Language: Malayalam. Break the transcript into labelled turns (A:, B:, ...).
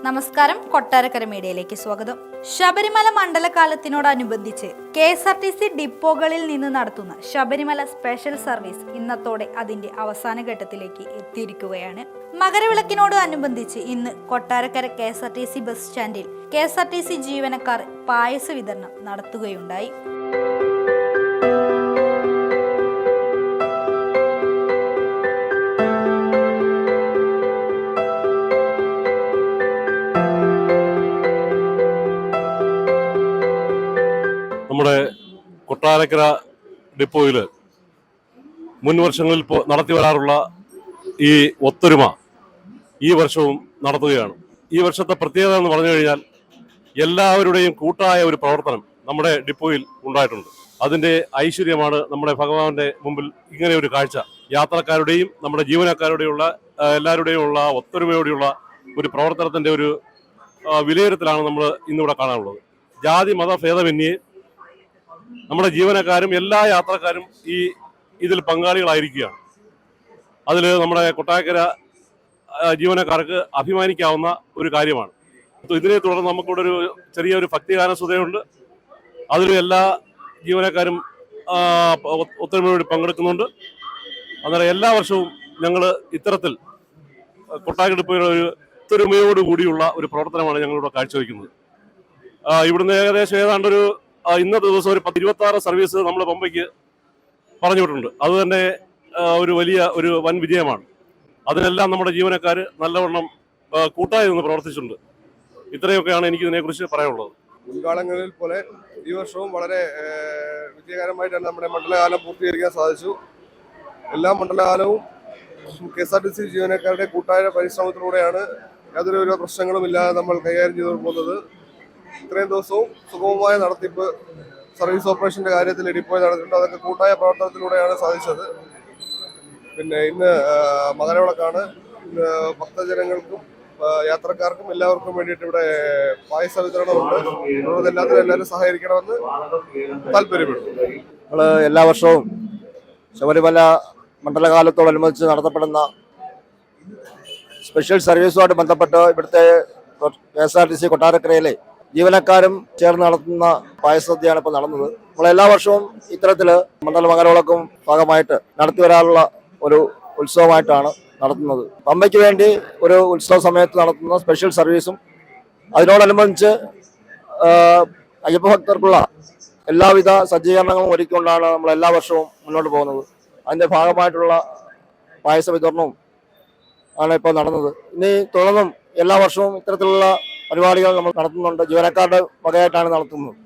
A: നമസ്കാരം, കൊട്ടാരക്കര മീഡിയയിലേക്ക് സ്വാഗതം. ശബരിമല മണ്ഡലകാലത്തിനോടനുബന്ധിച്ച് KSRTC ഡിപ്പോകളിൽ നിന്ന് നടത്തുന്ന ശബരിമല സ്പെഷ്യൽ സർവീസ് ഇന്നത്തോടെ അതിന്റെ അവസാന ഘട്ടത്തിലേക്ക് എത്തിയിരിക്കുകയാണ്. മകരവിളക്കിനോട് അനുബന്ധിച്ച് ഇന്ന് കൊട്ടാരക്കര KSRTC ബസ് സ്റ്റാൻഡിൽ KSRTC ജീവനക്കാർ പായസ വിതരണം നടത്തുകയുണ്ടായി.
B: നമ്മുടെ കൊട്ടാരക്കര ഡിപ്പോയിൽ മുൻ വർഷങ്ങളിൽ നടത്തി വരാറുള്ള ഈ ഒത്തൊരുമ ഈ വർഷവും നടത്തുകയാണ്. ഈ വർഷത്തെ പ്രത്യേകത എന്ന് പറഞ്ഞു കഴിഞ്ഞാൽ എല്ലാവരുടെയും കൂട്ടായ ഒരു പ്രവർത്തനം നമ്മുടെ ഡിപ്പോയിൽ ഉണ്ടായിട്ടുണ്ട്. അതിൻ്റെ ഐശ്വര്യമാണ് നമ്മുടെ ഭഗവാന്റെ മുമ്പിൽ ഇങ്ങനെ ഒരു കാഴ്ച. യാത്രക്കാരുടെയും നമ്മുടെ ജീവനക്കാരുടെയുള്ള എല്ലാവരുടെയും ഉള്ള ഒത്തൊരുമയോടെയുള്ള ഒരു പ്രവർത്തനത്തിൻ്റെ ഒരു വിലയിരുത്തലാണ് നമ്മൾ ഇന്നിവിടെ കാണാനുള്ളത്. ജാതി മത ഭേദമന്യേ നമ്മുടെ ജീവനക്കാരും എല്ലാ യാത്രക്കാരും ഇതിൽ പങ്കാളികളായിരിക്കുകയാണ്. അതിൽ നമ്മുടെ കൊട്ടാരക്കര ജീവനക്കാർക്ക് അഭിമാനിക്കാവുന്ന ഒരു കാര്യമാണ്. ഇതിനെ തുടർന്ന് നമുക്കിവിടെ ഒരു ചെറിയൊരു ഭക്തിഗാന സുധയുണ്ട്. അതിൽ എല്ലാ ജീവനക്കാരും ഒത്തൊരുമയോടെ പങ്കെടുക്കുന്നുണ്ട്. അന്നേരം എല്ലാ വർഷവും ഞങ്ങൾ ഇത്തരത്തിൽ കൊട്ടാരക്കര ഡിപ്പോയുടെ ഒരു ഒത്തൊരുമയോടുകൂടിയുള്ള ഒരു പ്രവർത്തനമാണ് ഞങ്ങളിവിടെ കാഴ്ചവെക്കുന്നത്. ഇവിടുന്ന് ഏകദേശം ഏതാണ്ടൊരു ഇന്നത്തെ ദിവസം ഒരു 26 സർവീസ് നമ്മൾ പമ്പയ്ക്ക് പറഞ്ഞു വിട്ടിട്ടുണ്ട്. അത് തന്നെ ഒരു വൻ വിജയമാണ്. അതിനെല്ലാം നമ്മുടെ ജീവനക്കാർ നല്ലവണ്ണം കൂട്ടായി നിന്ന് പ്രവർത്തിച്ചിട്ടുണ്ട്. ഇത്രയൊക്കെയാണ് എനിക്ക് ഇതിനെക്കുറിച്ച് പറയാനുള്ളത്.
C: മുൻകാലങ്ങളിൽ പോലെ ഈ വർഷവും വളരെ വിജയകരമായിട്ടാണ് നമ്മുടെ മണ്ഡലകാലം പൂർത്തീകരിക്കാൻ സാധിച്ചു. എല്ലാ മണ്ഡലകാലവും KSRTC ജീവനക്കാരുടെ കൂട്ടായ പരിശ്രമത്തിലൂടെയാണ് യാതൊരു പ്രശ്നങ്ങളും ഇല്ലാതെ നമ്മൾ കൈകാര്യം ചെയ്തു പോകുന്നത്. ഇത്രയും ദിവസവും സുഗമമായ നടത്തിപ്പ് സർവീസ് ഓപ്പറേഷന്റെ കാര്യത്തിൽ ഡിപ്പോയിൽ നടത്തിയിട്ടുണ്ട്. അതൊക്കെ കൂട്ടായ പ്രവർത്തനത്തിലൂടെയാണ് സാധിച്ചത്. പിന്നെ ഇന്ന് മകരവിളക്കാണ്. ഇന്ന് ഭക്തജനങ്ങൾക്കും യാത്രക്കാർക്കും എല്ലാവർക്കും വേണ്ടിയിട്ട് ഇവിടെ പായസ വിതരണമുണ്ട്. അതുകൊണ്ട് എല്ലാവരും സഹകരിക്കണമെന്ന് താല്പര്യപ്പെടുന്നു.
D: നമ്മൾ എല്ലാ വർഷവും ശബരിമല മണ്ഡലകാലത്തോടനുബന്ധിച്ച് നടത്തപ്പെടുന്ന സ്പെഷ്യൽ സർവീസുമായിട്ട് ബന്ധപ്പെട്ട് ഇവിടുത്തെ KSRTC കൊട്ടാരക്കരയിലെ ജീവനക്കാരും ചേർന്ന് നടത്തുന്ന പായസസദ്യയാണ് ഇപ്പോൾ നടന്നത്. നമ്മളെല്ലാ വർഷവും ഇത്തരത്തിൽ മണ്ഡല മകരവിളക്കും ഭാഗമായിട്ട് നടത്തി വരാനുള്ള ഒരു ഉത്സവമായിട്ടാണ് നടത്തുന്നത്. പമ്പയ്ക്ക് വേണ്ടി ഒരു ഉത്സവ സമയത്ത് നടത്തുന്ന സ്പെഷ്യൽ സർവീസും അതിനോടനുബന്ധിച്ച് അയ്യപ്പ ഭക്തർക്കുള്ള എല്ലാവിധ സജ്ജീകരണങ്ങളും ഒരുക്കിക്കൊണ്ടാണ് നമ്മൾ എല്ലാ വർഷവും മുന്നോട്ട് പോകുന്നത്. അതിൻ്റെ ഭാഗമായിട്ടുള്ള പായസ വിതരണവും ആണ് ഇപ്പോൾ നടന്നത്. ഇനി തുടർന്നും എല്ലാ വർഷവും ഇത്തരത്തിലുള്ള പരിപാടികൾ നമ്മൾ നടത്തുന്നുണ്ട്. ജീവനക്കാരുടെ വകയായിട്ടാണ് നടത്തുന്നത്.